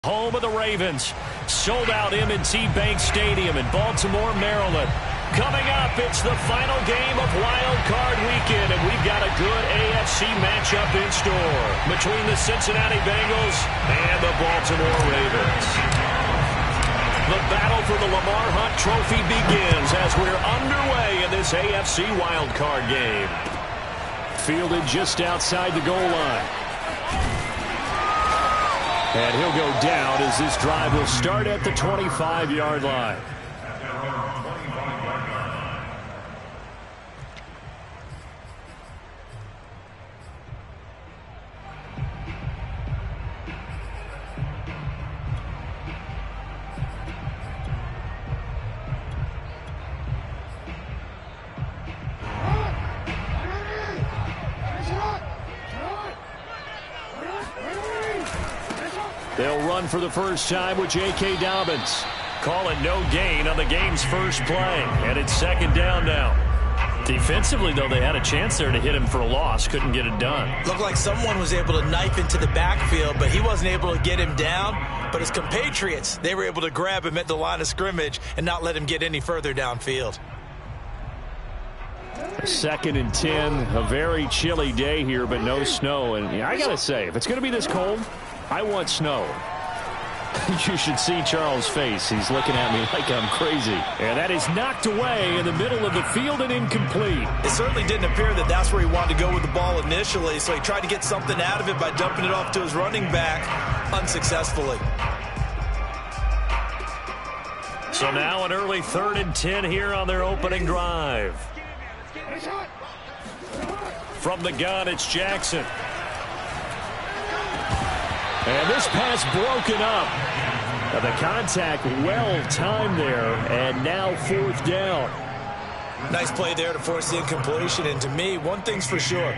Home of the Ravens. Sold out M&T Bank Stadium in Baltimore, Maryland. Coming up, it's the final game of Wild Card Weekend, and we've got a good AFC matchup in store between the Cincinnati Bengals and the Baltimore Ravens. The battle for the Lamar Hunt Trophy begins as we're underway in this AFC Wild Card game. Fielded just outside the goal line. And he'll go down as this drive will start at the 25-yard line. They'll run for the first time with J.K. Dobbins. Call it no gain on the game's first play. And it's second down now. Defensively, though, they had a chance there to hit him for a loss. Couldn't get it done. Looked like someone was able to knife into the backfield, but he wasn't able to get him down. But his compatriots, they were able to grab him at the line of scrimmage and not let him get any further downfield. Second and 10. A very chilly day here, but no snow. And I got to say, if it's going to be this cold, I want snow. You should see Charles' face. He's looking at me like I'm crazy. And that is knocked away in the middle of the field and incomplete. It certainly didn't appear that that's where he wanted to go with the ball initially, so he tried to get something out of it by dumping it off to his running back unsuccessfully. So now an early 3rd and 10 here on their opening drive. From the gun, it's Jackson. And this pass broken up. The contact well timed there, and now 4th down. Nice play there to force the incompletion. And to me, one thing's for sure.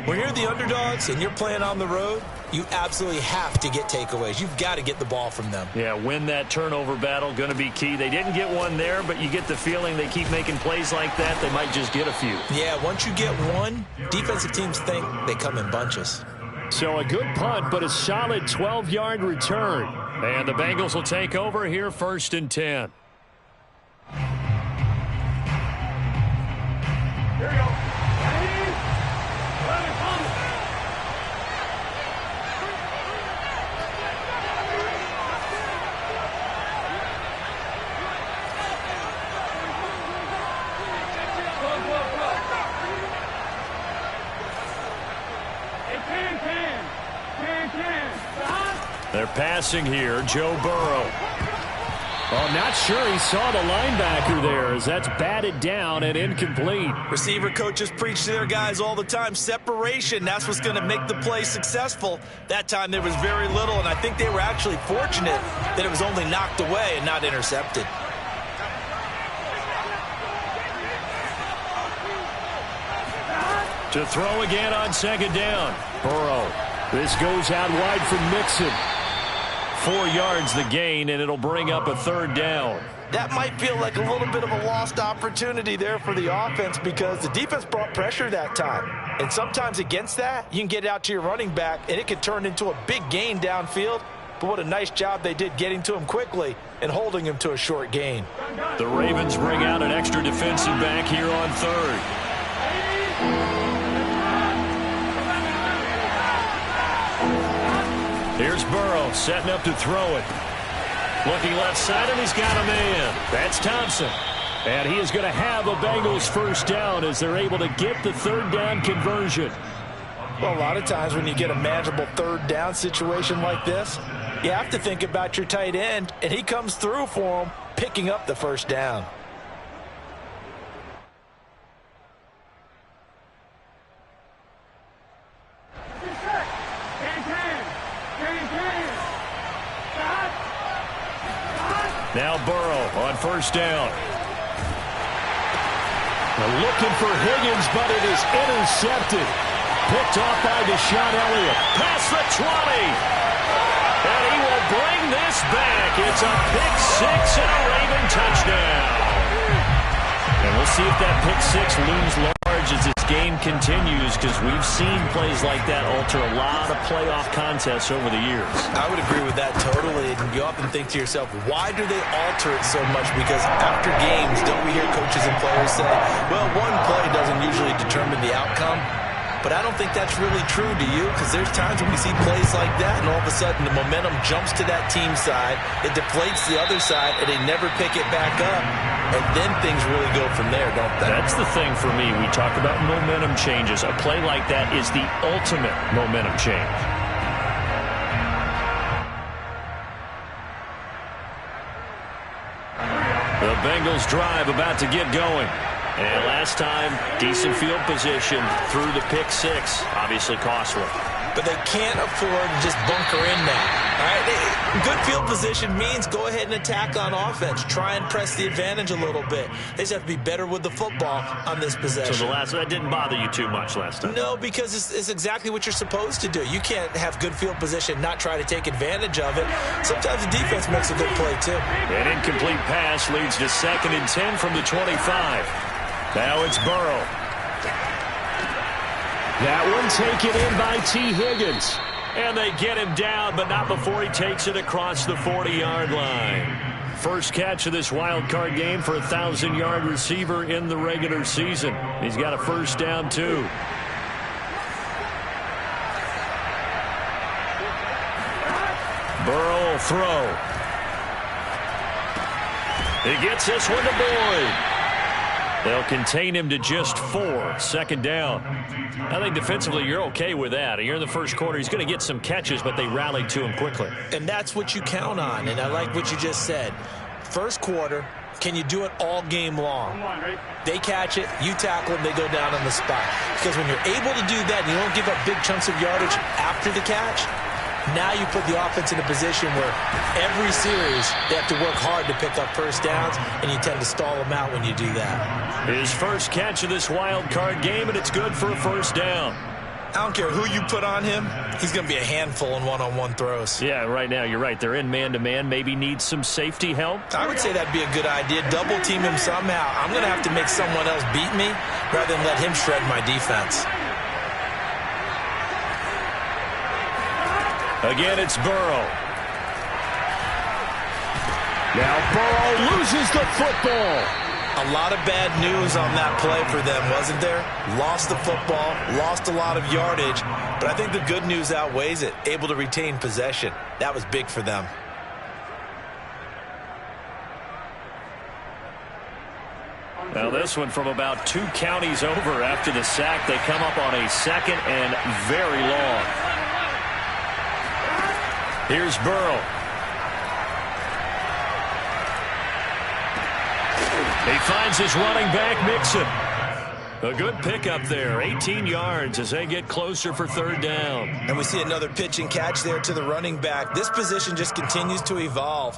When you're the underdogs and you're playing on the road, you absolutely have to get takeaways. You've got to get the ball from them. Yeah, win that turnover battle, going to be key. They didn't get one there, but you get the feeling they keep making plays like that, they might just get a few. Yeah, once you get one, defensive teams think they come in bunches. So a good punt, but a solid 12-yard return. And the Bengals will take over here 1st and 10. Here we go. They're passing here, Joe Burrow. Well, I'm not sure he saw the linebacker there as that's batted down and incomplete. Receiver coaches preach to their guys all the time. Separation, that's what's going to make the play successful. That time there was very little, and I think they were actually fortunate that it was only knocked away and not intercepted. To throw again on 2nd down. Burrow. This goes out wide from Mixon. 4 yards the gain, and it'll bring up a 3rd down. That might feel like a little bit of a lost opportunity there for the offense because the defense brought pressure that time. And sometimes against that, you can get it out to your running back, and it could turn into a big gain downfield. But what a nice job they did getting to him quickly and holding him to a short gain. The Ravens bring out an extra defensive back here on 3rd. Here's Burrow setting up to throw it. Looking left side, and he's got a man. That's Thompson. And he is going to have a Bengals 1st down as they're able to get the 3rd down conversion. Well, a lot of times when you get a manageable 3rd down situation like this, you have to think about your tight end, and he comes through for him, picking up the 1st down. Now Burrow on 1st down. They're looking for Higgins, but it is intercepted. Picked off by Deshaun Elliott. Past the 20. And he will bring this back. It's a pick 6 and a Raven touchdown. And we'll see if that pick 6 looms large charge as this game continues, because we've seen plays like that alter a lot of playoff contests over the years. I would agree with that totally. And you often think to yourself, why do they alter it so much? Because after games, don't we hear coaches and players say, well, one play doesn't usually determine the outcome. But I don't think that's really true, do you? Because there's times when we see plays like that, and all of a sudden the momentum jumps to that team side, it deflates the other side, and they never pick it back up. And then things really go from there, don't they? That's the thing for me. We talk about momentum changes. A play like that is the ultimate momentum change. The Bengals drive about to get going. And last time, decent field position through the pick six. Obviously costly. But they can't afford to just bunker in now. All right? Good field position means go ahead and attack on offense. Try and press the advantage a little bit. They just have to be better with the football on this possession. So that didn't bother you too much last time? No, because it's exactly what you're supposed to do. You can't have good field position, not try to take advantage of it. Sometimes the defense makes a good play, too. An incomplete pass leads to 2nd and 10 from the 25. Now it's Burrow. That one taken in by T. Higgins. And they get him down, but not before he takes it across the 40-yard line. First catch of this wild card game for a 1,000-yard receiver in the regular season. He's got a first down, too. Burrow will throw. He gets this one to Boyd. They'll contain him to just 4. 2nd down. I think defensively you're okay with that. You're in the first quarter. He's going to get some catches, but they rallied to him quickly. And that's what you count on. And I like what you just said. First quarter, can you do it all game long? They catch it, you tackle them, they go down on the spot. Because when you're able to do that and you don't give up big chunks of yardage after the catch, now you put the offense in a position where every series they have to work hard to pick up first downs, and you tend to stall them out when you do that. His first catch of this wild card game, and it's good for a first down. I don't care who you put on him, he's going to be a handful in one-on-one throws. Yeah, right now you're right. They're in man-to-man, maybe need some safety help. I would say that'd be a good idea. Double team him somehow. I'm going to have to make someone else beat me rather than let him shred my defense. Again, it's Burrow. Now Burrow loses the football. A lot of bad news on that play for them, wasn't there? Lost the football, lost a lot of yardage, but I think the good news outweighs it. Able to retain possession. That was big for them. Now this one from about 2 counties over after the sack. They come up on a 2nd and very long. Here's Burrow. He finds his running back, Mixon. A good pickup there, 18 yards as they get closer for 3rd down. And we see another pitch and catch there to the running back. This position just continues to evolve.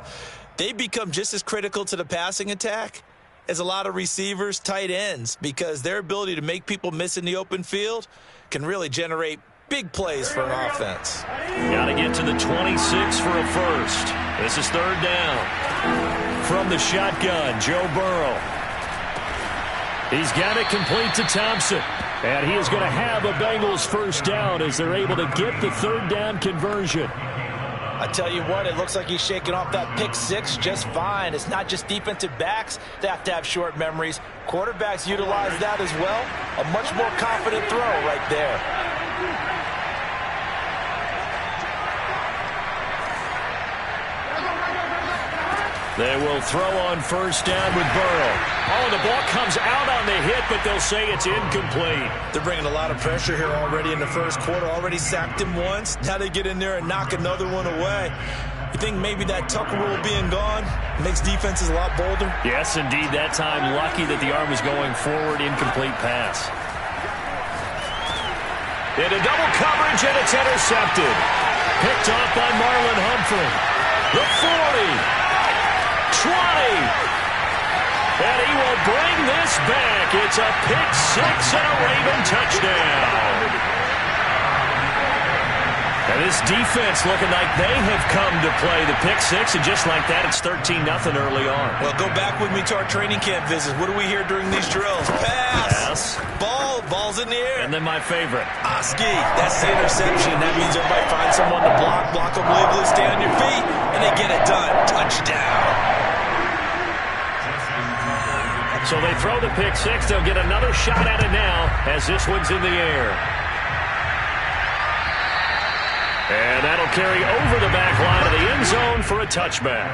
They become just as critical to the passing attack as a lot of receivers, tight ends, because their ability to make people miss in the open field can really generate big plays for an offense. Got to get to the 26 for a first. This is 3rd down. From the shotgun, Joe Burrow. He's got it complete to Thompson. And he is going to have a Bengals first down as they're able to get the 3rd down conversion. I tell you what, it looks like he's shaking off that pick six just fine. It's not just defensive backs that have to have short memories. Quarterbacks utilize that as well. A much more confident throw right there. They will throw on first down with Burrow. Oh, the ball comes out on the hit, but they'll say it's incomplete. They're bringing a lot of pressure here already in the first quarter. Already sacked him once. Now they get in there and knock another one away. You think maybe that Tucker rule being gone makes defenses a lot bolder? Yes, indeed. That time, lucky that the arm was going forward. Incomplete pass. Into double coverage, and it's intercepted. Picked off by Marlon Humphrey. The 40. 20. And he will bring this back. It's a pick six and a Raven touchdown. And this defense looking like they have come to play the pick six, and just like that, it's 13-0 early on. Well, go back with me to our training camp visits. What do we hear during these drills? Pass. Ball's in the air. And then my favorite. Oski. That's the interception. That means everybody finds someone to block them legally, stay on your feet, and they get it done. Touchdown. So they throw the pick six. They'll get another shot at it now as this one's in the air. And that'll carry over the back line of the end zone for a touchback.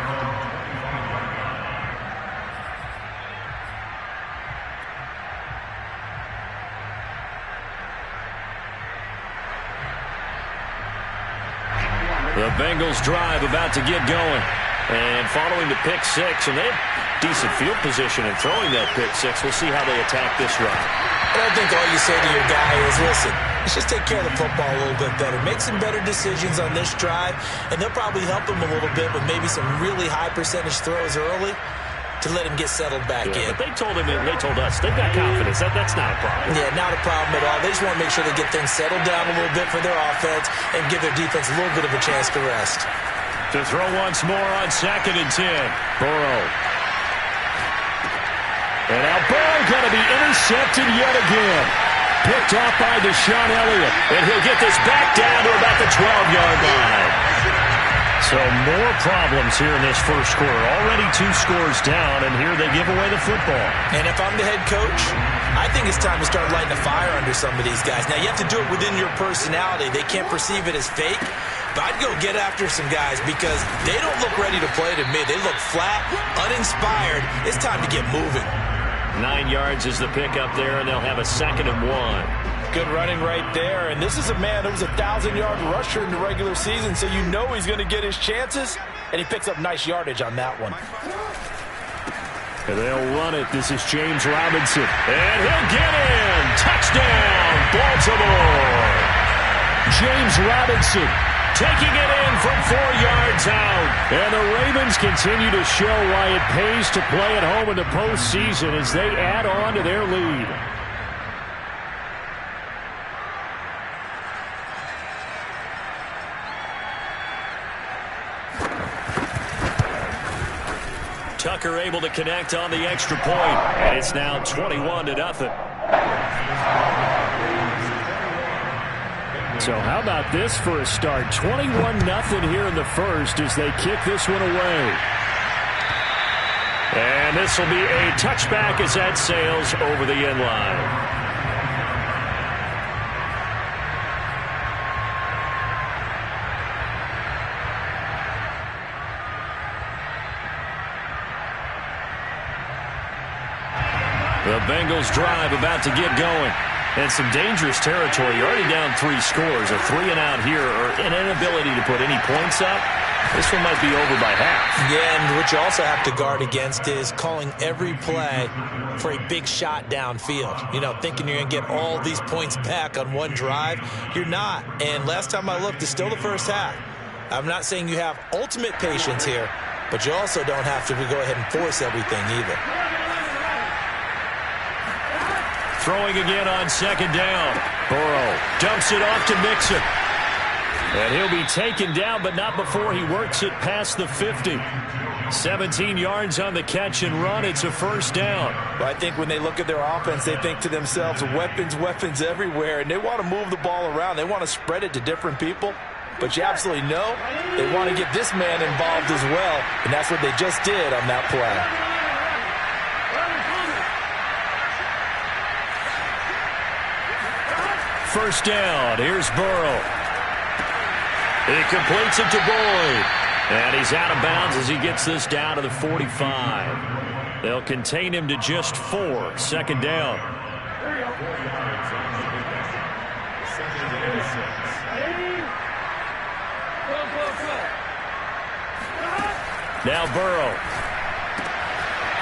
The Bengals drive about to get going. And following the pick six, and they have decent field position in throwing that pick six. We'll see how they attack this run. I think all you say to your guy is, listen, let's just take care of the football a little bit better. Make some better decisions on this drive, and they'll probably help him a little bit with maybe some really high percentage throws early to let him get settled back in. But they told us, they've got confidence. That's not a problem. Yeah, not a problem at all. They just want to make sure they get things settled down a little bit for their offense and give their defense a little bit of a chance to rest. To throw once more on 2nd and 10. Burrow. And now Burrow going to be intercepted yet again. Picked off by Deshaun Elliott. And he'll get this back down to about the 12-yard line. So more problems here in this first quarter. Already 2 scores down, and here they give away the football. And if I'm the head coach, I think it's time to start lighting a fire under some of these guys. Now, you have to do it within your personality. They can't perceive it as fake. But I'd go get after some guys because they don't look ready to play to me. They look flat, uninspired. It's time to get moving. 9 yards is the pickup there, and they'll have a 2nd and 1. Good running right there. And this is a man who was a 1,000-yard rusher in the regular season, so you know he's going to get his chances. And he picks up nice yardage on that one. And they'll run it. This is James Robinson. And he'll get in. Touchdown, Baltimore. James Robinson taking it in from 4 yards out. And the Ravens continue to show why it pays to play at home in the postseason as they add on to their lead. Tucker able to connect on the extra point, and it's now 21-0. So how about this for a start? 21-0 here in the first as they kick this one away. And this will be a touchback as that sails over the end line. The Bengals drive about to get going. And some dangerous territory. You're already down 3 scores. A 3-and-out here, or an inability to put any points up. This one might be over by half. Yeah, and what you also have to guard against is calling every play for a big shot downfield. You know, thinking you're going to get all these points back on one drive. You're not. And last time I looked, it's still the first half. I'm not saying you have ultimate patience here, but you also don't have to go ahead and force everything either. Throwing again on 2nd down. Burrow dumps it off to Mixon. And he'll be taken down, but not before he works it past the 50. 17 yards on the catch and run. It's a first down. Well, I think when they look at their offense, they think to themselves, weapons everywhere, and they want to move the ball around. They want to spread it to different people. But you absolutely know they want to get this man involved as well, and that's what they just did on that play. First down. Here's Burrow. He completes it to Boyd. And he's out of bounds as he gets this down to the 45. They'll contain him to just 4. 2nd down. Now Burrow.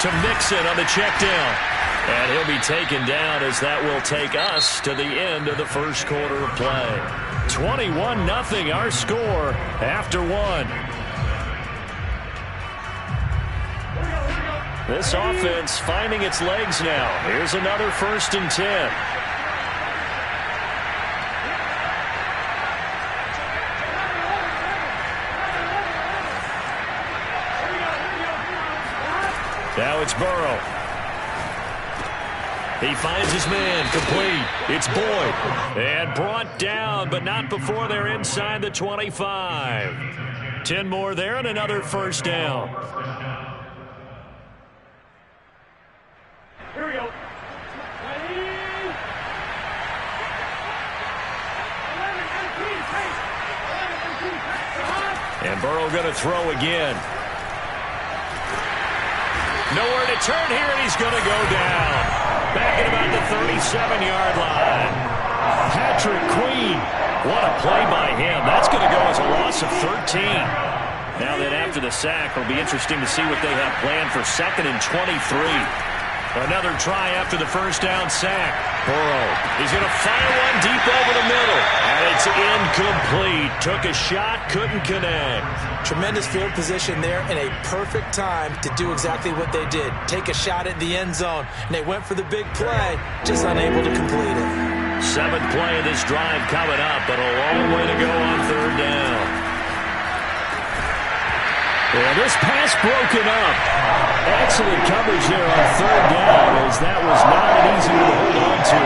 To Mixon on the check down. And he'll be taken down as that will take us to the end of the first quarter of play. 21-0 our score after 1. This offense finding its legs now. Here's another 1st and 10. Now it's Burrow. He finds his man, complete. It's Boyd. And brought down, but not before they're inside the 25. 10 more there and another first down. Here we go. And Burrow going to throw again. Nowhere to turn here, and he's going to go down. Back at about the 37-yard line. Patrick Queen. What a play by him. That's going to go as a loss of 13. Now then, after the sack, it'll be interesting to see what they have planned for 2nd and 23. Another try after the first down sack. Burrow. He's going to fire one deep over the middle. And it's incomplete. Took a shot, couldn't connect. Tremendous field position there and a perfect time to do exactly what they did. Take a shot at the end zone. And they went for the big play, just unable to complete it. 7th play of this drive coming up, but a long way to go on 3rd down. And this pass broken up. Excellent coverage there on 3rd down, as that was not an easy one to hold on to.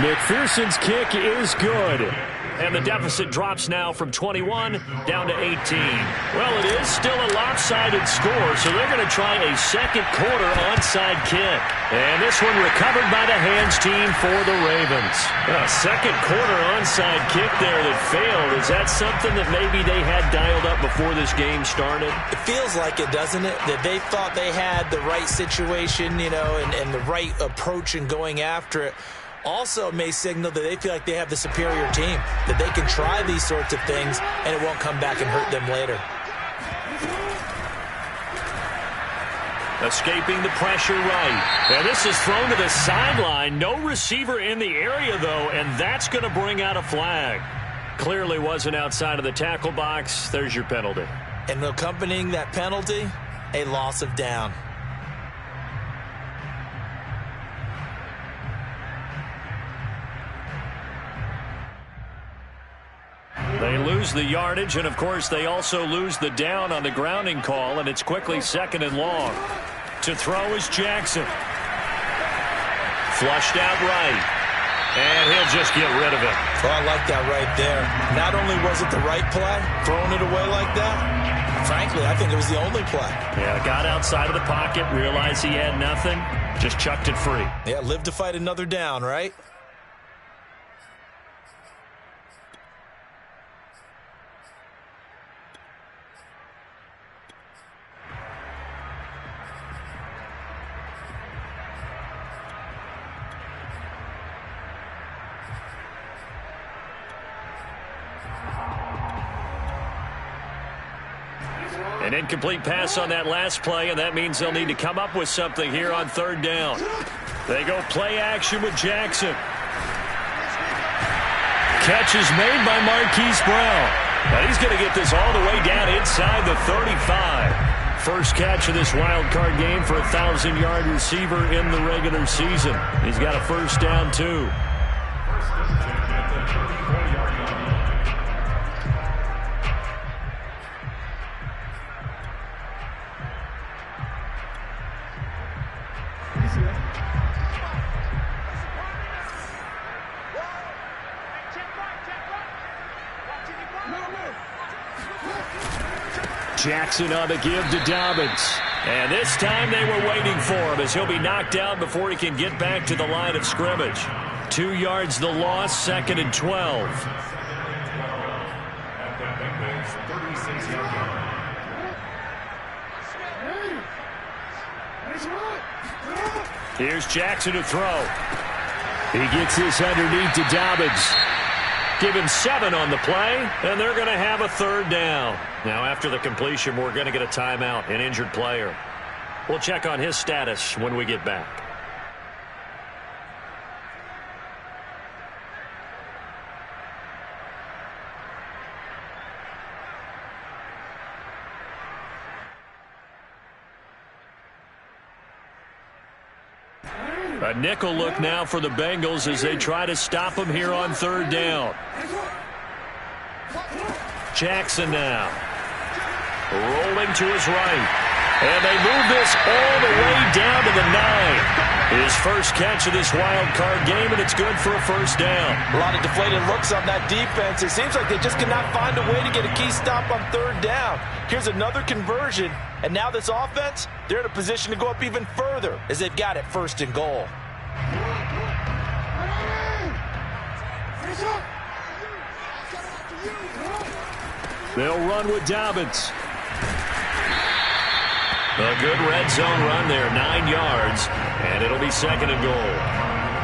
McPherson's kick is good. And the deficit drops now from 21 down to 18. Well, it is still a lopsided score, so they're going to try a second quarter onside kick. And this one recovered by the hands team for the Ravens. A second quarter onside kick there that failed. Is that something that maybe they had dialed up before this game started? It feels like it, doesn't it? That they thought they had the right situation, and the right approach in going after it. Also may signal that they feel like they have the superior team, that they can try these sorts of things and it won't come back and hurt them later. Escaping the pressure right. And this is thrown to the sideline. No receiver in the area, though, and that's going to bring out a flag. Clearly wasn't outside of the tackle box. There's your penalty. And accompanying that penalty, a loss of down. They lose the yardage, and, of course, they also lose the down on the grounding call, and it's quickly 2nd and long. To throw is Jackson. Flushed out right, and he'll just get rid of it. Oh, I like that right there. Not only was it the right play, throwing it away like that, frankly, I think it was the only play. Yeah, got outside of the pocket, realized he had nothing, just chucked it free. Yeah, live to fight another down, right? An incomplete pass on that last play, and that means they'll need to come up with something here on 3rd down. They go play action with Jackson. Catch is made by Marquise Brown. Now he's going to get this all the way down inside the 35. First catch of this wild card game for a 1,000-yard receiver in the regular season. He's got a first down, too. Jackson on the give to Dobbins. And this time they were waiting for him as he'll be knocked down before he can get back to the line of scrimmage. 2 yards the loss, 2nd and 12. Here's Jackson to throw. He gets this underneath to Dobbins. Give him 7 on the play, and they're going to have a 3rd down. Now, after the completion, we're going to get a timeout, an injured player. We'll check on his status when we get back. A nickel look now for the Bengals as they try to stop him here on third down. Jackson now. Rolling to his right. And they move this all the way down to the 9. His first catch of this wild card game, and it's good for a first down. A lot of deflated looks on that defense. It seems like they just cannot find a way to get a key stop on third down. Here's another conversion, and now this offense, they're in a position to go up even further as they've got it first and goal. They'll run with Dobbins. A good red zone run there, 9 yards, and it'll be second and goal.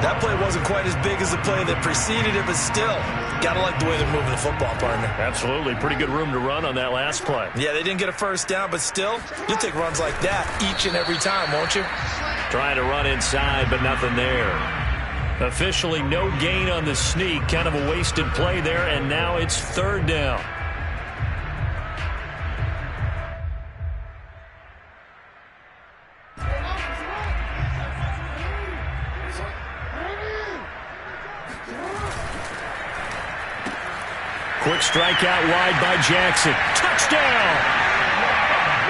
That play wasn't quite as big as the play that preceded it, but still, gotta like the way they're moving the football, partner. Absolutely. Pretty good room to run on that last play. Yeah, they didn't get a first down, but still, you'll take runs like that each and every time, won't you? Trying to run inside, but nothing there. Officially no gain on the sneak. Kind of a wasted play there, and now it's third down. Quick strike out wide by Jackson. Touchdown!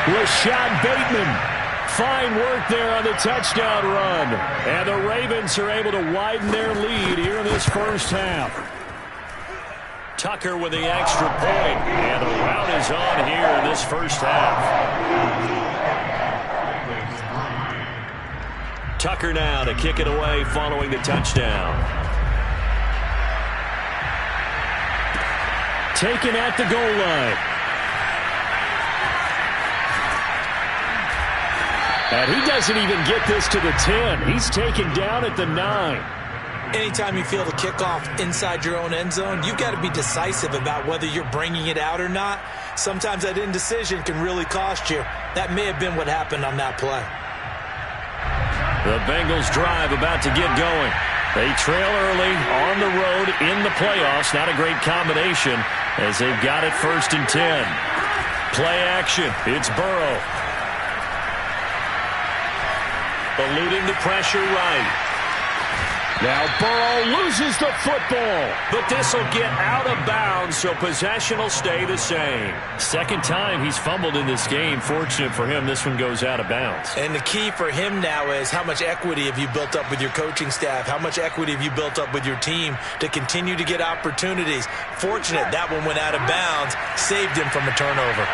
Rashad Bateman. Fine work there on the touchdown run. And the Ravens are able to widen their lead here in this first half. Tucker with the extra point. And the rout is on here in this first half. Tucker now to kick it away following the touchdown. Taken at the goal line. And he doesn't even get this to the 10. He's taken down at the 9. Anytime you feel the kickoff inside your own end zone, you've got to be decisive about whether you're bringing it out or not. Sometimes that indecision can really cost you. That may have been what happened on that play. The Bengals drive about to get going. They trail early on the road in the playoffs. Not a great combination as they've got it first and 10. Play action. It's Burrow. Eluding the pressure right. Now Burrow loses the football. But this will get out of bounds, so possession will stay the same. Second time he's fumbled in this game. Fortunate for him, this one goes out of bounds. And the key for him now is how much equity have you built up with your coaching staff? How much equity have you built up with your team to continue to get opportunities? Fortunate that one went out of bounds, saved him from a turnover.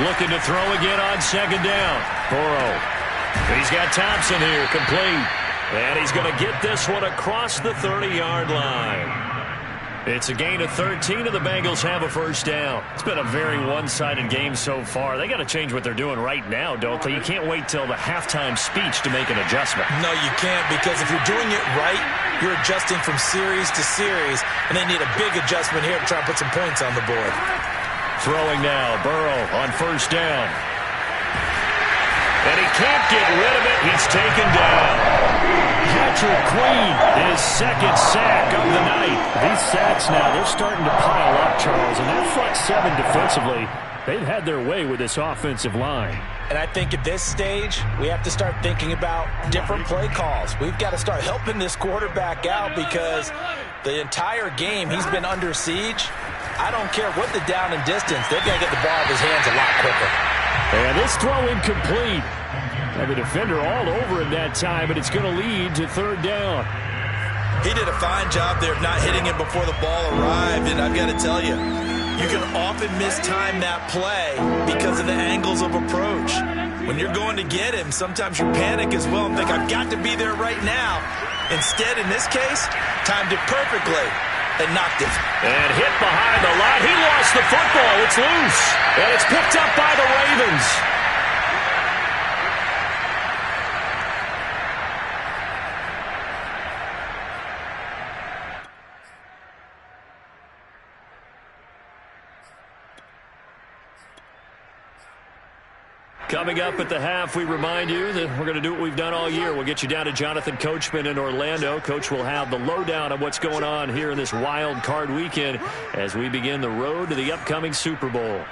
Looking to throw again on second down. Burrow. He's got Thompson here, complete. And he's going to get this one across the 30-yard line. It's a gain of 13, and the Bengals have a first down. It's been a very one-sided game so far. They got to change what they're doing right now, don't they? You can't wait till the halftime speech to make an adjustment. No, you can't, because if you're doing it right, you're adjusting from series to series, and they need a big adjustment here to try and put some points on the board. Throwing now, Burrow on first down. And he can't get rid of it. He's taken down. Patrick Queen, his second sack of the night. These sacks now, they're starting to pile up, Charles. And that front seven defensively, they've had their way with this offensive line. And I think at this stage, we have to start thinking about different play calls. We've got to start helping this quarterback out because the entire game he's been under siege. I don't care what the down and distance. They've got to get the ball in his hands a lot quicker. And this throw incomplete. And the defender all over him that time, but it's going to lead to third down. He did a fine job there of not hitting him before the ball arrived, and I've got to tell you, you can often mistime that play because of the angles of approach. When you're going to get him, sometimes you panic as well and think, I've got to be there right now. Instead, in this case, timed it perfectly and knocked it. And hit behind the line. He lost the football. It's loose. And it's picked up by the Ravens. Coming up at the half, we remind you that we're going to do what we've done all year. We'll get you down to Jonathan Coachman in Orlando. Coach will have the lowdown on what's going on here in this wild card weekend as we begin the road to the upcoming Super Bowl.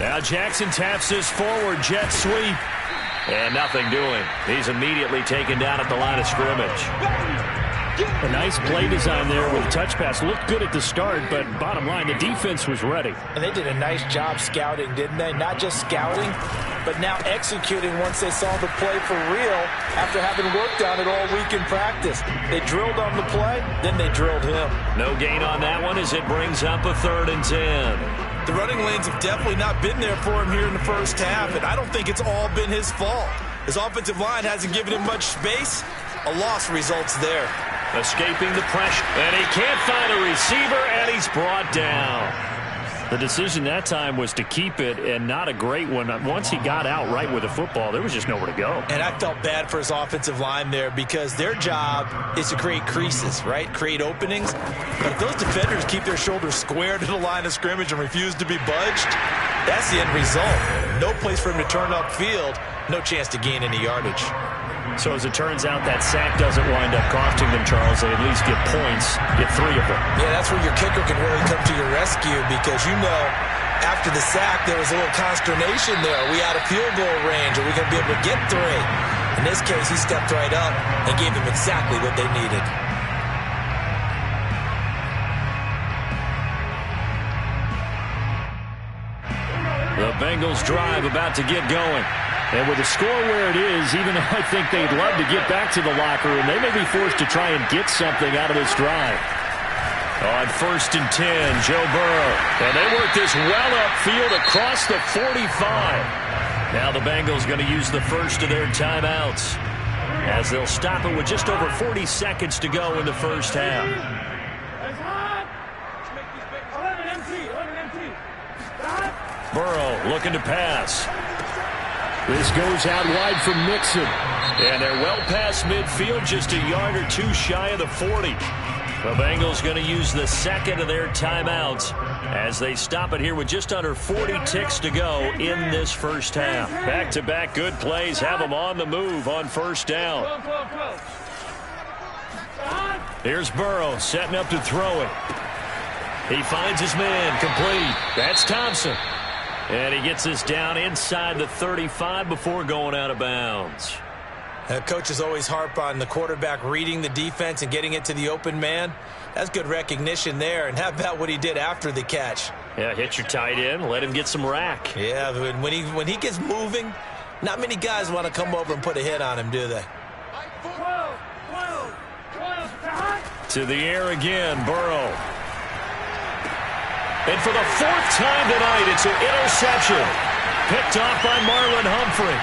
Now Jackson taps this forward jet sweep. And nothing doing. He's immediately taken down at the line of scrimmage. A nice play design there with a touch pass. Looked good at the start, but bottom line, the defense was ready. And they did a nice job scouting, didn't they? Not just scouting, but now executing once they saw the play for real after having worked on it all week in practice. They drilled on the play, then they drilled him. No gain on that one as it brings up a 3rd and 10. The running lanes have definitely not been there for him here in the first half, and I don't think it's all been his fault. His offensive line hasn't given him much space. A loss results there. Escaping the pressure, and he can't find a receiver, and he's brought down. The decision that time was to keep it, and not a great one. Once he got out right with the football, there was just nowhere to go. And I felt bad for his offensive line there because their job is to create creases, right? Create openings. But if those defenders keep their shoulders square to the line of scrimmage and refuse to be budged, that's the end result. No place for him to turn upfield. No chance to gain any yardage. So as it turns out, that sack doesn't wind up costing them, Charles. They at least get points, get 3 of them. Yeah, that's where your kicker can really come to your rescue because you know after the sack there was a little consternation there. Are we out of field goal range? Are we going to be able to get 3? In this case, he stepped right up and gave them exactly what they needed. The Bengals drive about to get going. And with the score where it is, even though I think they'd love to get back to the locker room, they may be forced to try and get something out of this drive. On 1st and 10, Joe Burrow. And they work this well upfield across the 45. Now the Bengals going to use the first of their timeouts as they'll stop it with just over 40 seconds to go in the first half. Burrow looking to pass. This goes out wide from Mixon. And they're well past midfield, just a yard or 2 shy of the 40. The Bengals going to use the second of their timeouts as they stop it here with just under 40 ticks to go in this first half. Back-to-back good plays have them on the move on 1st down. Here's Burrow setting up to throw it. He finds his man complete. That's Thompson. And he gets us down inside the 35 before going out of bounds. Coaches always harp on the quarterback reading the defense and getting it to the open man. That's good recognition there. And how about what he did after the catch? Yeah, hit your tight end, let him get some rack. Yeah, when he gets moving, not many guys want to come over and put a hit on him, do they? To the air again, Burrow. And for the 4th time tonight, it's an interception. Picked off by Marlon Humphrey.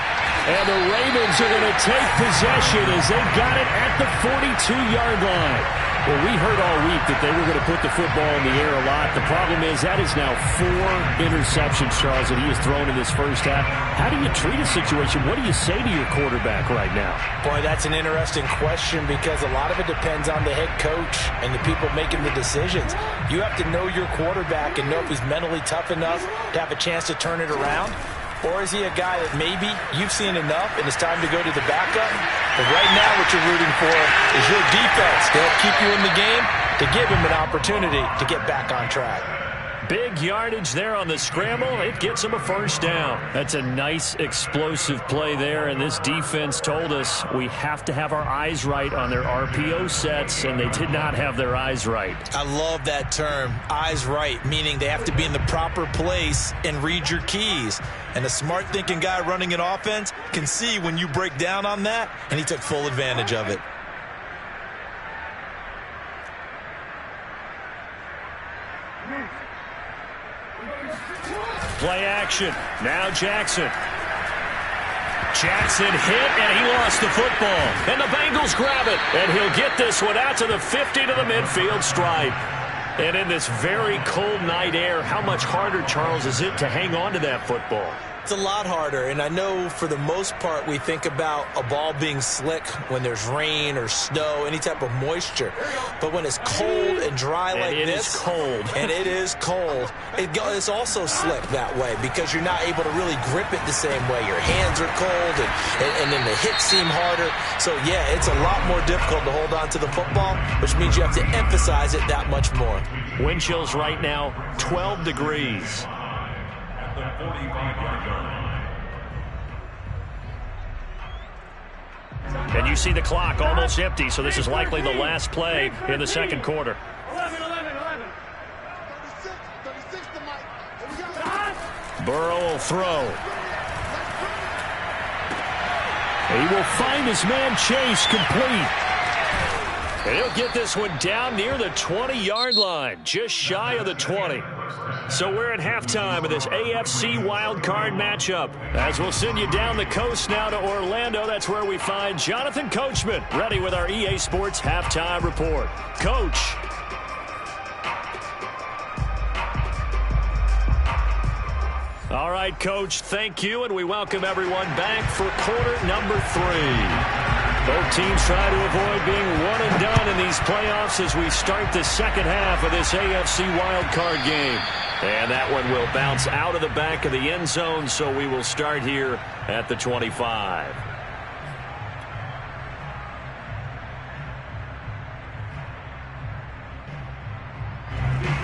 And the Ravens are going to take possession as they got it at the 42-yard line. Well, we heard all week that they were going to put the football in the air a lot. The problem is that is now 4 interceptions, Charles, that he has thrown in this first half. How do you treat a situation? What do you say to your quarterback right now? Boy, that's an interesting question because a lot of it depends on the head coach and the people making the decisions. You have to know your quarterback and know if he's mentally tough enough to have a chance to turn it around. Or is he a guy that maybe you've seen enough and it's time to go to the backup? But right now what you're rooting for is your defense to help keep you in the game, to give him an opportunity to get back on track. Big yardage there on the scramble. It gets him a 1st down. That's a nice explosive play there, and this defense told us we have to have our eyes right on their RPO sets, and they did not have their eyes right. I love that term, eyes right, meaning they have to be in the proper place and read your keys. And a smart thinking guy running an offense can see when you break down on that, and he took full advantage of it. Play action. Now Jackson. Jackson hit, and he lost the football. And the Bengals grab it. And he'll get this one out to the 50 to the midfield stripe. And in this very cold night air, how much harder, Charles, is it to hang on to that football? It's a lot harder, and I know for the most part we think about a ball being slick when there's rain or snow, any type of moisture. But when it's cold and dry like this, it is cold. And it is cold, it's also slick that way because you're not able to really grip it the same way. Your hands are cold, and then the hits seem harder. So, yeah, it's a lot more difficult to hold on to the football, which means you have to emphasize it that much more. Wind chills right now, 12 degrees. the 45-yard line. And you see the clock almost empty, so this is likely the last play in the second quarter. 11. Burrow will throw. He will find his man Chase complete. And he'll get this one down near the 20-yard line, just shy of the 20. So we're at halftime of this AFC wildcard matchup. As we'll send you down the coast now to Orlando, that's where we find Jonathan Coachman, ready with our EA Sports halftime report. Coach. All right, Coach, thank you, and we welcome everyone back for quarter number 3. Both teams try to avoid being one and done in these playoffs as we start the second half of this AFC wildcard game. And that one will bounce out of the back of the end zone, so we will start here at the 25.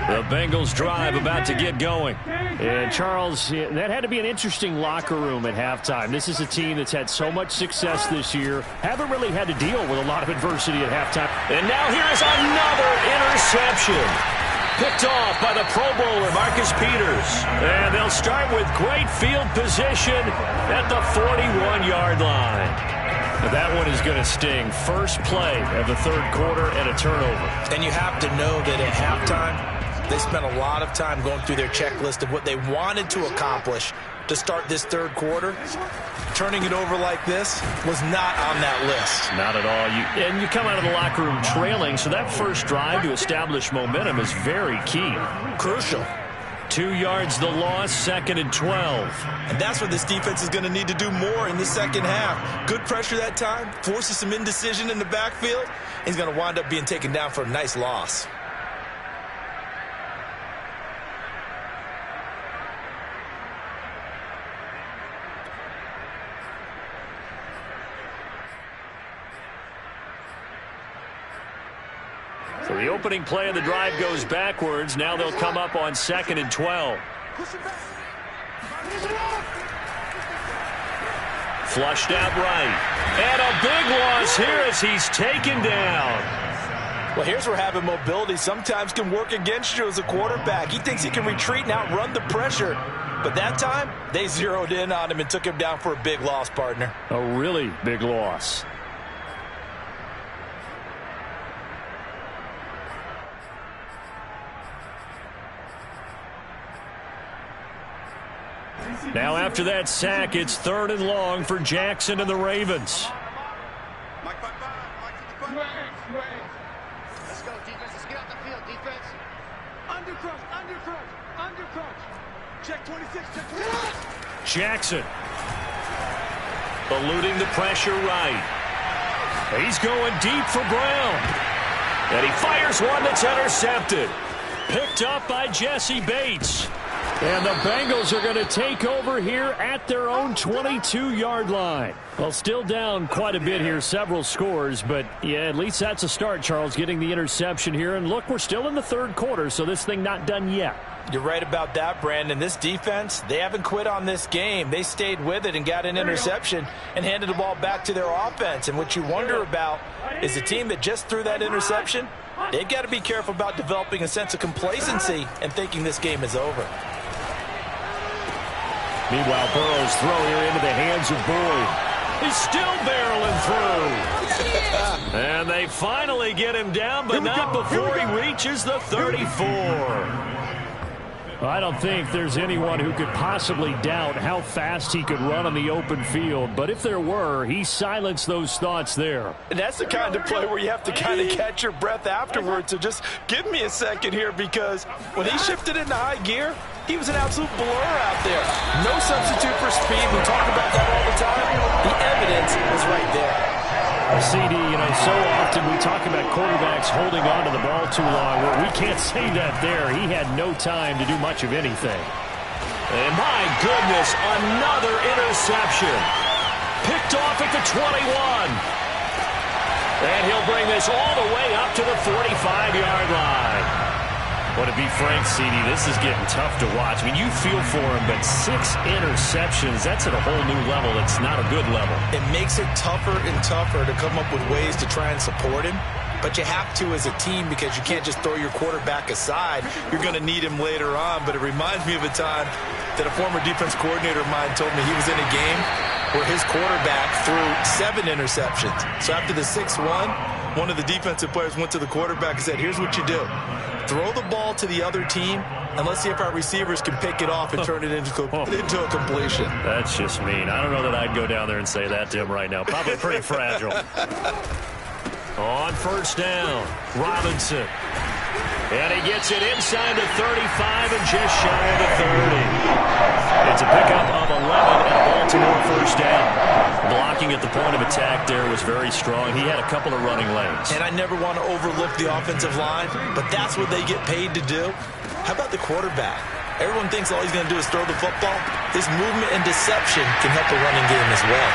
The Bengals drive about to get going. And, Charles, that had to be an interesting locker room at halftime. This is a team that's had so much success this year. Haven't really had to deal with a lot of adversity at halftime. And now here is another interception. Picked off by the Pro Bowler, Marcus Peters. And they'll start with great field position at the 41-yard line. That one is going to sting. First play of the third quarter and a turnover. And you have to know that at halftime, they spent a lot of time going through their checklist of what they wanted to accomplish to start this third quarter. Turning it over like this was not on that list. Not at all. And you come out of the locker room trailing, so that first drive to establish momentum is very key. Crucial. 2 yards the loss, second and 12. And that's what this defense is going to need to do more in the second half. Good pressure that time, forces some indecision in the backfield. He's going to wind up being taken down for a nice loss. So the opening play of the drive goes backwards. Now they'll come up on second and 12. Flushed out right. And a big loss here as he's taken down. Well, here's where having mobility sometimes can work against you as a quarterback. He thinks he can retreat and outrun the pressure. But that time, they zeroed in on him and took him down for a big loss, partner. A really big loss. Now after that sack, it's third and long for Jackson and the Ravens. Let's go, defense. Let's get out the field, defense. Undercrunch. Check 26, check 26. Jackson. Eluding the pressure right. He's going deep for Brown. And he fires one that's intercepted. Picked up by Jesse Bates. And the Bengals are going to take over here at their own 22-yard line. Well, still down quite a bit here, several scores, but yeah, at least that's a start, Charles, getting the interception here. And look, we're still in the third quarter, so this thing not done yet. You're right about that, Brandon. This defense, they haven't quit on this game. They stayed with it and got an interception and handed the ball back to their offense. And what you wonder about is the team that just threw that interception, they've got to be careful about developing a sense of complacency and thinking this game is over. Meanwhile, Burrow's throw here into the hands of Boyd. He's still barreling through. And they finally get him down, but not before he reaches the 34. I don't think there's anyone who could possibly doubt how fast he could run on the open field. But if there were, he silenced those thoughts there. And that's the kind of play where you have to kind of catch your breath afterwards. So just give me a second here, because when he shifted into high gear, he was an absolute blur out there. No substitute for speed. We talk about that all the time. The evidence was right there. CD, so often we talk about quarterbacks holding on to the ball too long. Well, we can't say that there. He had no time to do much of anything. And my goodness, another interception. Picked off at the 21. And he'll bring this all the way up to the 45-yard line. Well, to be frank, CD, this is getting tough to watch. I mean, you feel for him, but 6 interceptions, that's at a whole new level. It's not a good level. It makes it tougher and tougher to come up with ways to try and support him. But you have to as a team because you can't just throw your quarterback aside. You're going to need him later on. But it reminds me of a time that a former defense coordinator of mine told me he was in a game where his quarterback threw 7 interceptions. So after the 6-1, one of the defensive players went to the quarterback and said, here's what you do. Throw the ball to the other team, and let's see if our receivers can pick it off and turn it into a completion. That's just mean. I don't know that I'd go down there and say that to him right now. Probably pretty fragile. On first down, Robinson. And he gets it inside the 35 and just shy of the 30. It's a pickup of 11 and a Baltimore first down. Blocking at the point of attack there was very strong. He had a couple of running lanes. And I never want to overlook the offensive line, but that's what they get paid to do. How about the quarterback? Everyone thinks all he's going to do is throw the football. His movement and deception can help the running game as well.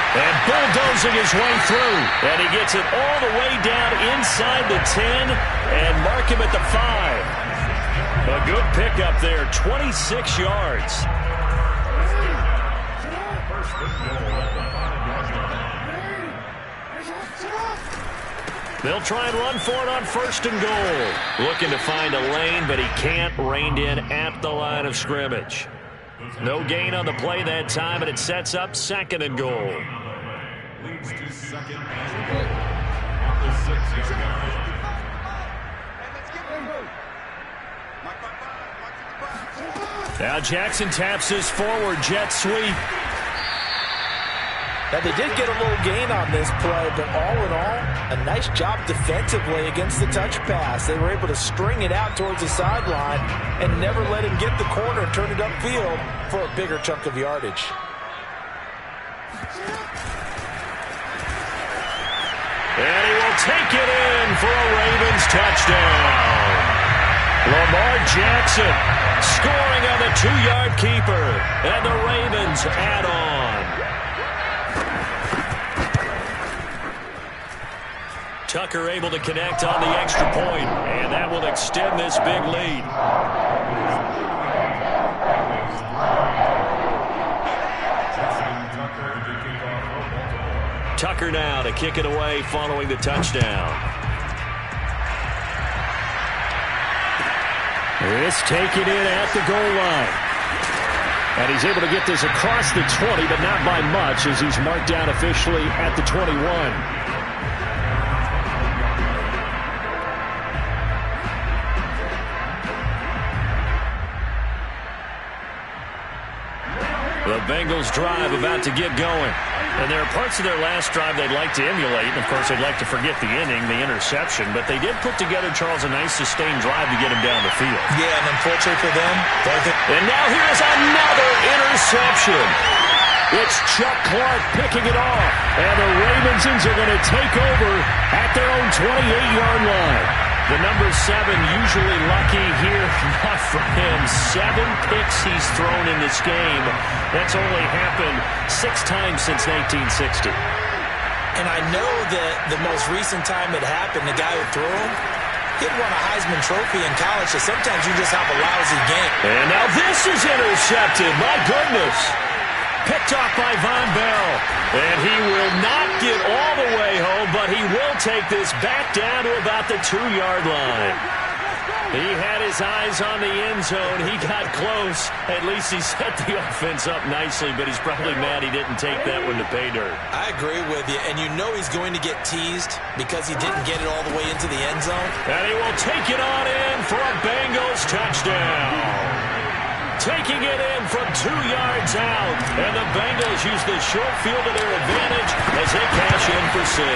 And bulldozing his way through. And he gets it all the way down inside the 10 and mark him at the 5. A good pickup there, 26 yards. They'll try and run for it on first and goal. Looking to find a lane, but he can't rein in at the line of scrimmage. No gain on the play that time, and it sets up second and goal. Leads to second and goal at the 6-yard line. Now Jackson taps his forward jet sweep. Now, they did get a little gain on this play, but all in all, a nice job defensively against the touch pass. They were able to string it out towards the sideline and never let him get the corner and turn it upfield for a bigger chunk of yardage. And he will take it in for a Ravens touchdown. Lamar Jackson scoring on the 2-yard keeper, and the Ravens add on. Tucker able to connect on the extra point, and that will extend this big lead. Tucker now to kick it away following the touchdown. This taken in at the goal line. And he's able to get this across the 20, but not by much as he's marked down officially at the 21. The Bengals drive about to get going. And there are parts of their last drive they'd like to emulate. And, of course, they'd like to forget the inning, the interception. But they did put together, Charles, a nice sustained drive to get him down the field. Yeah, and unfortunately for them, and now here's another interception. It's Chuck Clark picking it off. And the Ravensons are going to take over at their own 28-yard line. The number 7 usually lucky here, not for him. 7 picks he's thrown in this game. That's only happened 6 times since 1960. And I know that the most recent time it happened, the guy who threw him, he'd won a Heisman Trophy in college, so sometimes you just have a lousy game. And now this is intercepted. My goodness. Picked off by Von Bell. And he will not get all the way home, but he will take this back down to about the 2-yard line. He had his eyes on the end zone. He got close. At least he set the offense up nicely, but he's probably mad he didn't take that one to pay dirt. I agree with you, and you know he's going to get teased because he didn't get it all the way into the end zone. And he will take it on in for a Bengals touchdown. Taking it in from 2 yards out. And the Bengals use the short field to their advantage as they cash in for 6.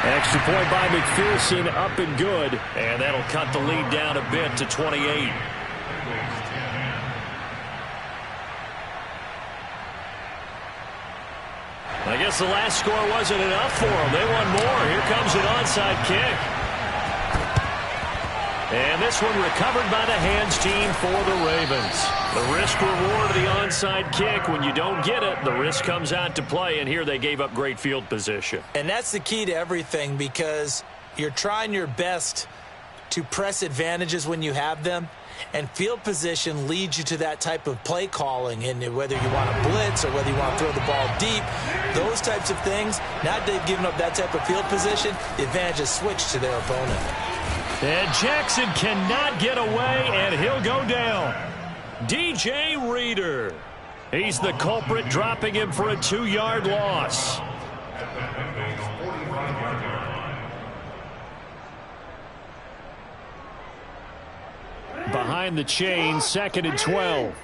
Extra point by McPherson, up and good. And that'll cut the lead down a bit to 28. I guess the last score wasn't enough for them. They want more. Here comes an onside kick. And this one recovered by the hands team for the Ravens. The risk-reward of the onside kick. When you don't get it, the risk comes out to play, and here they gave up great field position. And that's the key to everything because you're trying your best to press advantages when you have them. And field position leads you to that type of play calling. And whether you want to blitz or whether you want to throw the ball deep, those types of things, now that they've given up that type of field position, the advantage is switched to their opponent. And Jackson cannot get away, and he'll go down. DJ Reader. He's the culprit, dropping him for a 2-yard loss. Behind the chain, 2nd and 12.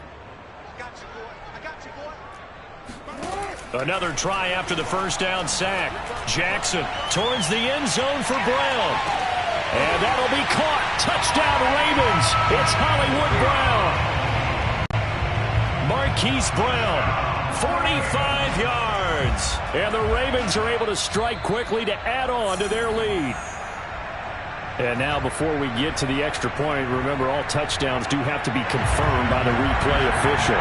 Another try after the first down sack. Jackson towards the end zone for Brown. And that'll be caught. Touchdown Ravens. It's Hollywood Brown. Marquise Brown, 45 yards. And the Ravens are able to strike quickly to add on to their lead. And now before we get to the extra point, remember all touchdowns do have to be confirmed by the replay official.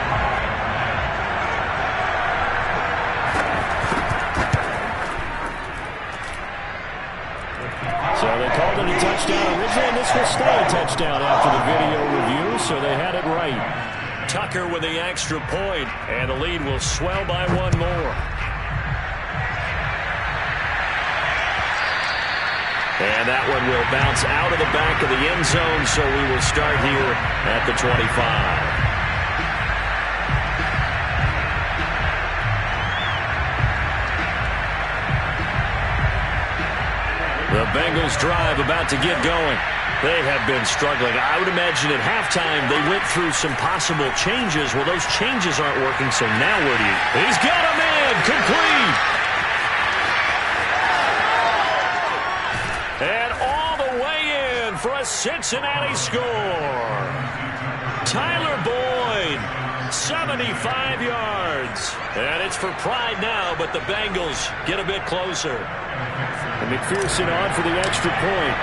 So they called it a touchdown originally, and this will stay a touchdown after the video review, so they had it right. Tucker with the extra point, and the lead will swell by one more. And that one will bounce out of the back of the end zone, so we will start here at the 25. The Bengals drive about to get going. They have been struggling. I would imagine at halftime they went through some possible changes. Well, those changes aren't working, so now where do you... He's got a man! Complete! And all the way in for a Cincinnati score. Tyler Boyd, 75 yards. And it's for pride now, but the Bengals get a bit closer. And McPherson on for the extra point.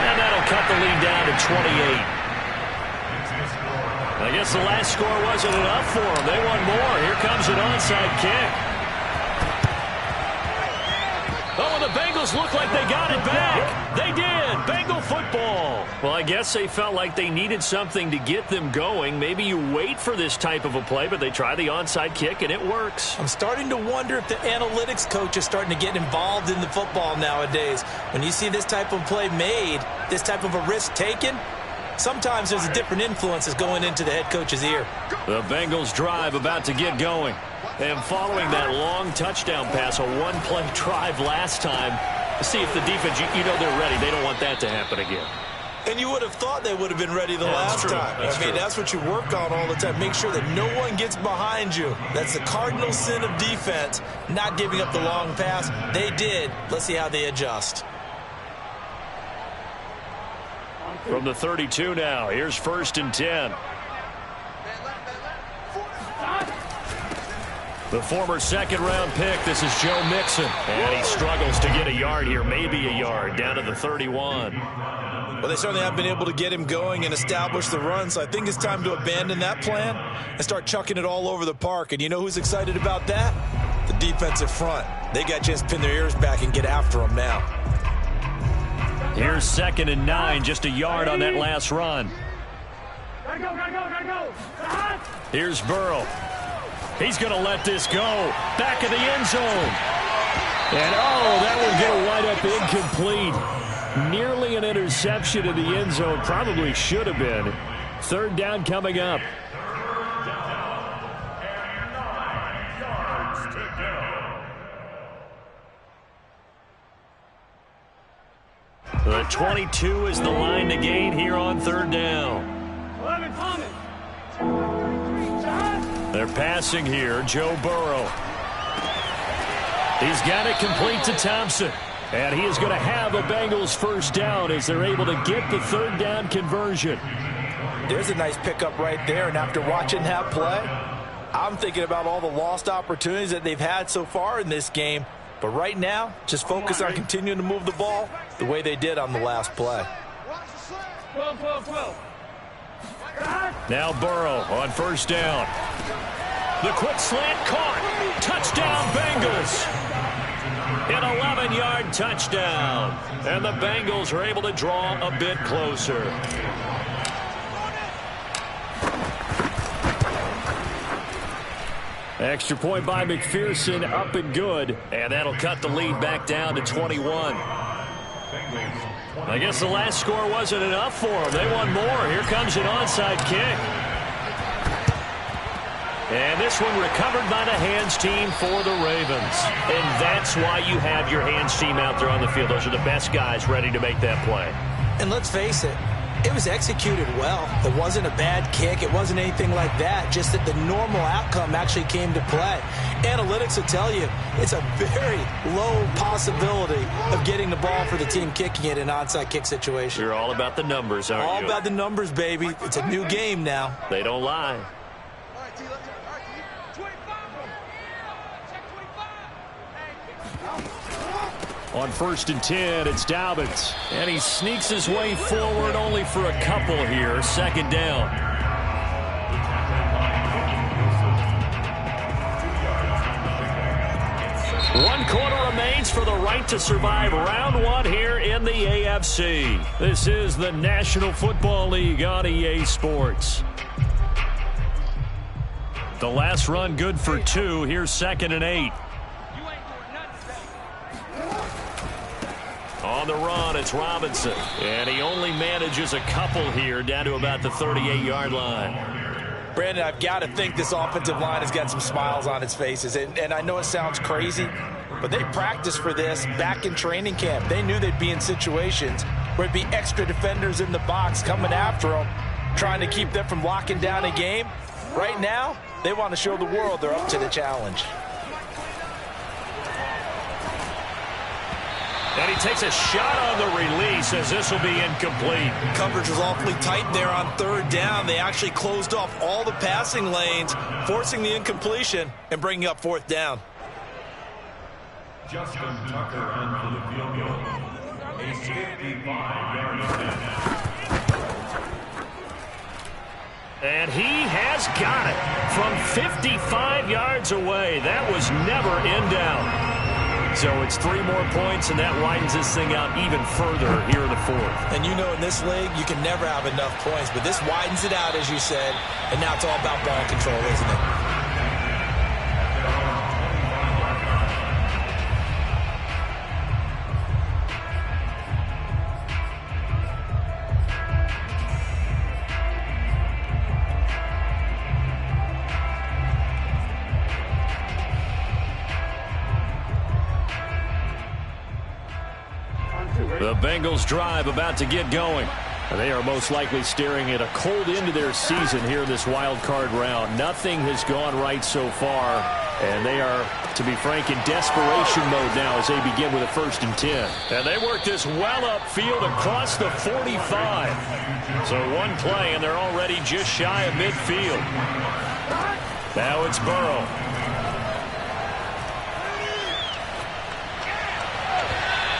And that'll cut the lead down to 28. I guess the last score wasn't enough for them. They want more. Here comes an onside kick. Oh, the Bengals look like they got it back. They did. Bengal football. Well, I guess they felt like they needed something to get them going. Maybe you wait for this type of a play, but they try the onside kick, and it works. I'm starting to wonder if the analytics coach is starting to get involved in the football nowadays. When you see this type of play made, this type of a risk taken, sometimes there's a different influence that's going into the head coach's ear. The Bengals drive about to get going. And following that long touchdown pass, a one-play drive last time, to see if the defense, you know they're ready. They don't want that to happen again. And you would have thought they would have been ready the last time. I mean, that's what you work on all the time. Make sure that no one gets behind you. That's the cardinal sin of defense, not giving up the long pass. They did. Let's see how they adjust. From the 32 now, here's 1st and 10. The former second-round pick, this is Joe Mixon. And he struggles to get a yard here, maybe a yard, down to the 31. Well, they certainly have been able to get him going and establish the run, so I think it's time to abandon that plan and start chucking it all over the park. And you know who's excited about that? The defensive front. They got a chance to pin their ears back and get after him now. Here's 2nd and 9, just a yard on that last run. Gotta go. Here's Burrow. He's going to let this go. Back of the end zone. And, oh, that one going to wind up incomplete. Nearly an interception in the end zone. Probably should have been. 3rd down coming up. The 22 is the line to gain here on 3rd down. They're passing here, Joe Burrow. He's got it complete to Thompson. And he is going to have a Bengals 1st down as they're able to get the 3rd down conversion. There's a nice pickup right there, and after watching that play, I'm thinking about all the lost opportunities that they've had so far in this game. But right now, just focus on continuing to move the ball the way they did on the last play. 12. Now Burrow on 1st down. The quick slant caught. Touchdown Bengals. An 11-yard touchdown. And the Bengals are able to draw a bit closer. Extra point by McPherson, up and good. And that'll cut the lead back down to 21. I guess the last score wasn't enough for them. They want more. Here comes an onside kick. And this one recovered by the hands team for the Ravens. And that's why you have your hands team out there on the field. Those are the best guys ready to make that play. And let's face it, it was executed well. It wasn't a bad kick. It wasn't anything like that. Just that the normal outcome actually came to play. Analytics will tell you it's a very low possibility of getting the ball for the team kicking it in an onside kick situation. You're all about the numbers, aren't you? All about the numbers, baby. It's a new game now. They don't lie. On 1st and 10, it's Dobbins. And he sneaks his way forward only for a couple here. 2nd down. One quarter remains for the right to survive round 1 here in the AFC. This is the National Football League on EA Sports. The last run good for 2. Here's 2nd and 8. On the run, it's Robinson. And he only manages a couple here down to about the 38-yard line. Brandon, I've got to think this offensive line has got some smiles on its faces. And I know it sounds crazy, but they practiced for this back in training camp. They knew they'd be in situations where it'd be extra defenders in the box coming after them, trying to keep them from locking down a game. Right now, they want to show the world they're up to the challenge. And he takes a shot on the release as this will be incomplete. Coverage was awfully tight there on 3rd down. They actually closed off all the passing lanes, forcing the incompletion and bringing up 4th down. Justin Tucker in for the field goal. A 55-yard attempt. And he has got it from 55 yards away. That was never in doubt. So it's 3 more points, and that widens this thing out even further here in the 4th. And you know in this league, you can never have enough points, but this widens it out, as you said, and now it's all about ball control, isn't it? The Bengals drive about to get going. They are most likely staring at a cold end to their season here in this wild card round. Nothing has gone right so far, and they are, to be frank, in desperation mode now as they begin with a 1st and 10. And they work this well upfield across the 45. So one play, and they're already just shy of midfield. Now it's Burrow.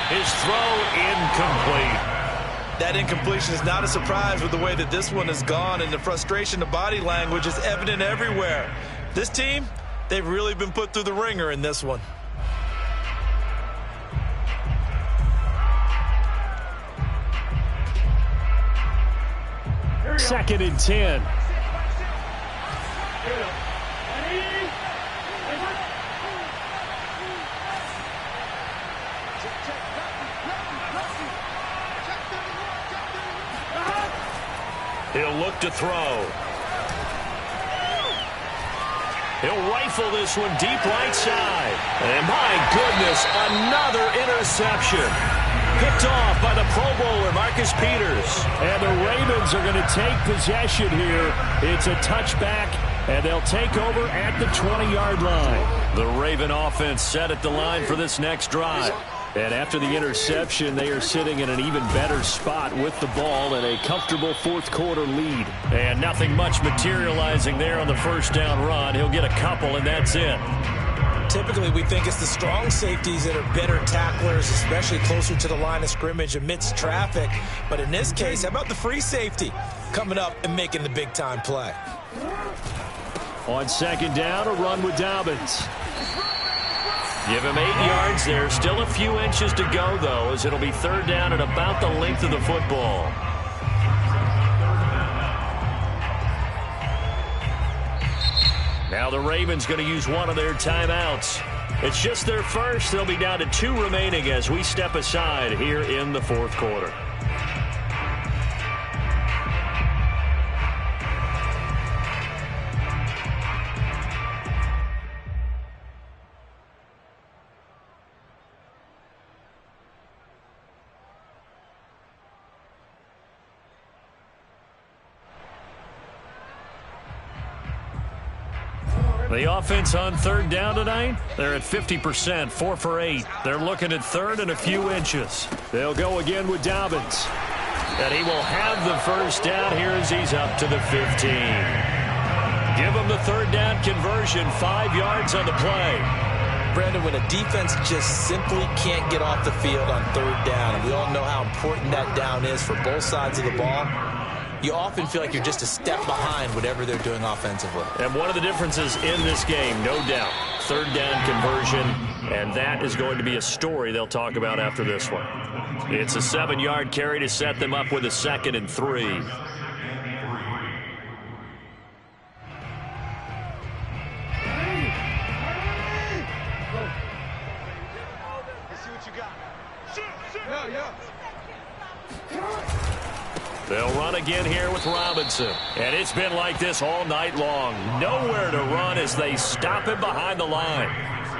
His throw incomplete. That incompletion is not a surprise with the way that this one has gone, and the frustration of body language is evident everywhere. This team, they've really been put through the ringer in this one. Second and 10. He'll look to throw. He'll rifle this one deep right side. And my goodness, another interception. Picked off by the Pro Bowler, Marcus Peters. And the Ravens are going to take possession here. It's a touchback, and they'll take over at the 20-yard line. The Raven offense set at the line for this next drive. And after the interception, they are sitting in an even better spot with the ball and a comfortable 4th quarter lead. And nothing much materializing there on the 1st down run. He'll get a couple, and that's it. Typically, we think it's the strong safeties that are better tacklers, especially closer to the line of scrimmage amidst traffic. But in this case, how about the free safety coming up and making the big-time play? On 2nd down, a run with Dobbins. Give him 8 yards there. Still a few inches to go, though, as it'll be third down at about the length of the football. Now the Ravens going to use one of their timeouts. It's just their first. They'll be down to 2 remaining as we step aside here in the fourth quarter. The offense on third down tonight, they're at 50%, 4 for 8. They're looking at third and a few inches. They'll go again with Dobbins. And he will have the first down here as he's up to the 15. Give him the third down conversion, 5 yards on the play. Brandon, when a defense just simply can't get off the field on third down, and we all know how important that down is for both sides of the ball, you often feel like you're just a step behind whatever they're doing offensively. And one of the differences in this game, no doubt, third down conversion, and that is going to be a story they'll talk about after this one. It's a 7-yard carry to set them up with a 2nd and 3. Let's see what you got. Shoot. Yeah. They'll run again here with Robinson. And it's been like this all night long. Nowhere to run as they stop him behind the line.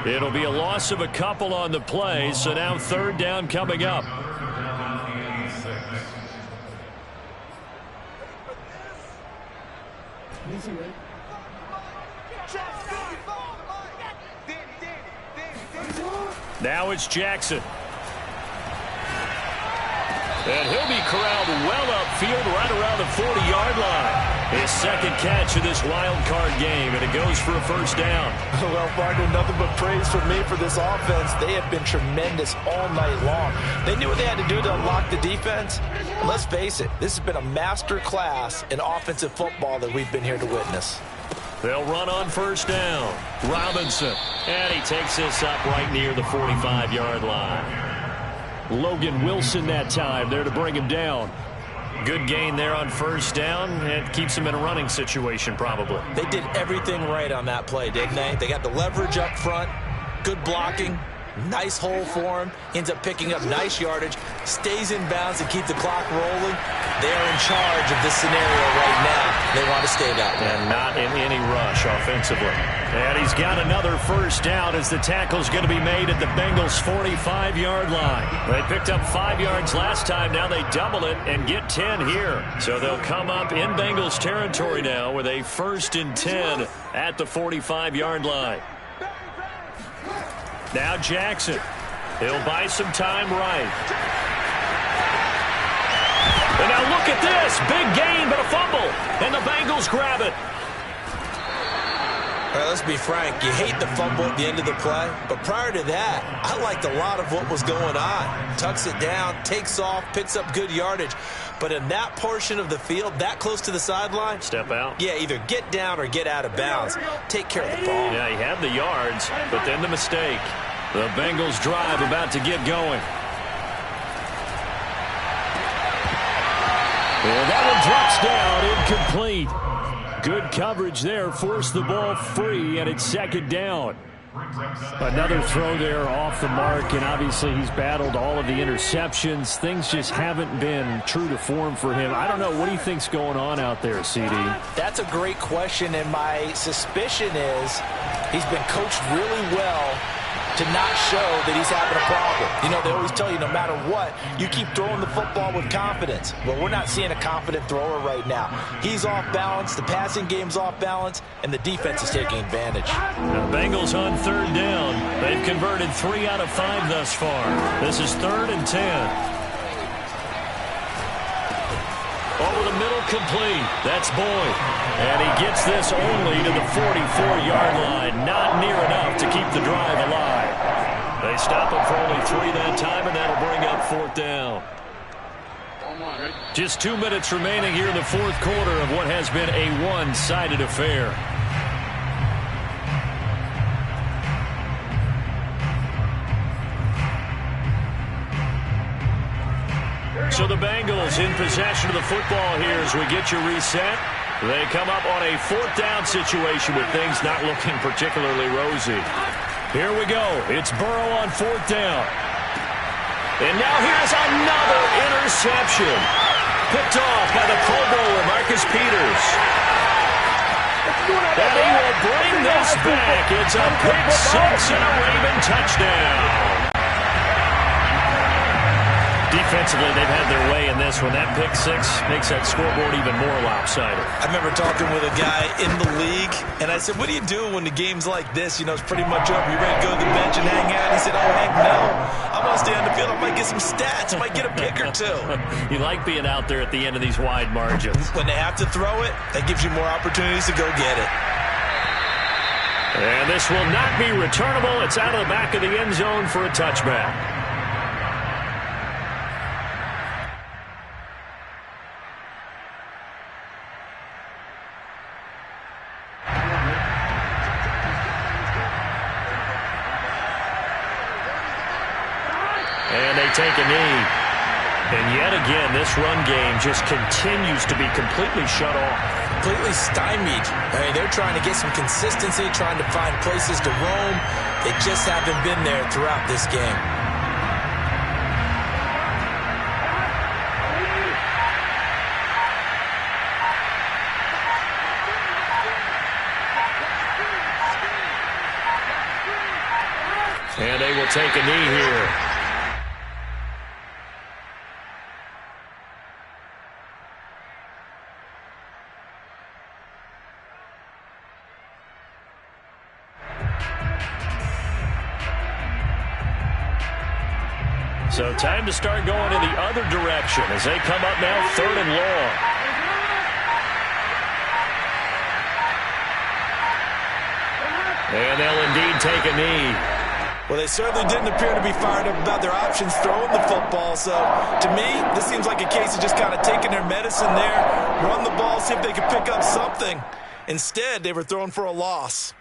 It'll be a loss of a couple on the play, so now third down coming up. Now it's Jackson. And he'll be corralled well upfield right around the 40-yard line. His second catch of this wild card game, and it goes for a first down. Well, Martin, nothing but praise from me for this offense. They have been tremendous all night long. They knew what they had to do to unlock the defense. And let's face it, this has been a master class in offensive football that we've been here to witness. They'll run on first down. Robinson. And he takes this up right near the 45-yard line. Logan Wilson that time there to bring him down. Good gain there on first down. It keeps him in a running situation probably. They did everything right on that play, didn't they? They got the leverage up front, good blocking, nice hole for him, ends up picking up nice yardage, stays in bounds and keep the clock rolling. They are in charge of this scenario right now. They want to stay that way. And not in any rush offensively. And he's got another first down as the tackle's going to be made at the Bengals' 45-yard line. They picked up 5 yards last time. Now they double it and get 10 here. So they'll come up in Bengals territory now with a 1st and 10 at the 45-yard line. Now Jackson. He'll buy some time right. And now look at this. Big gain, but a fumble. And the Bengals grab it. All right, let's be frank. You hate the fumble at the end of the play. But prior to that, I liked a lot of what was going on. Tucks it down, takes off, picks up good yardage. But in that portion of the field, that close to the sideline. Step out. Yeah, either get down or get out of bounds. Take care of the ball. Yeah, he had the yards, but then the mistake. The Bengals drive about to get going. And that one drops down, incomplete. Good coverage there, forced the ball free, and it's 2nd down. Another throw there off the mark, and obviously he's battled all of the interceptions. Things just haven't been true to form for him. I don't know, what do you think's going on out there, CD? That's a great question, and my suspicion is he's been coached really well to not show that he's having a problem. You know, they always tell you no matter what, you keep throwing the football with confidence. Well, we're not seeing a confident thrower right now. He's off balance, the passing game's off balance, and the defense is taking advantage. The Bengals on third down. They've converted 3 out of 5 thus far. This is 3rd and 10. Over the middle, complete. That's Boyd. And he gets this only to the 44-yard line. Not near enough to keep the drive alive. They stop him for only 3 that time, and that'll bring up 4th down. Just 2 minutes remaining here in the fourth quarter of what has been a one-sided affair. So the Bengals in possession of the football here as we get you reset. They come up on a 4th down situation with things not looking particularly rosy. Here we go. It's Burrow on 4th down. And now here's another interception. Picked off by the Pro Bowler, Marcus Peters. And he will bring this back. It's a pick 6 and a Raven touchdown. Defensively, they've had their way in this one. That pick 6 makes that scoreboard even more lopsided. I remember talking with a guy in the league, and I said, what do you do when the game's like this? You know, it's pretty much over. You ready to go to the bench and hang out? He said, oh, heck no. I want to stay on the field. I might get some stats. I might get a pick or two. You like being out there at the end of these wide margins. When they have to throw it, that gives you more opportunities to go get it. And this will not be returnable. It's out of the back of the end zone for a touchback. And they take a knee. And yet again, this run game just continues to be completely shut off. Completely stymied. I mean, they're trying to get some consistency, trying to find places to roam. They just haven't been there throughout this game. And they will take a knee here. So time to start going in the other direction as they come up now 3rd and long. And they'll indeed take a knee. Well, they certainly didn't appear to be fired up about their options throwing the football. So, to me, this seems like a case of just kind of taking their medicine there, run the ball, see if they can pick up something. Instead, they were thrown for a loss.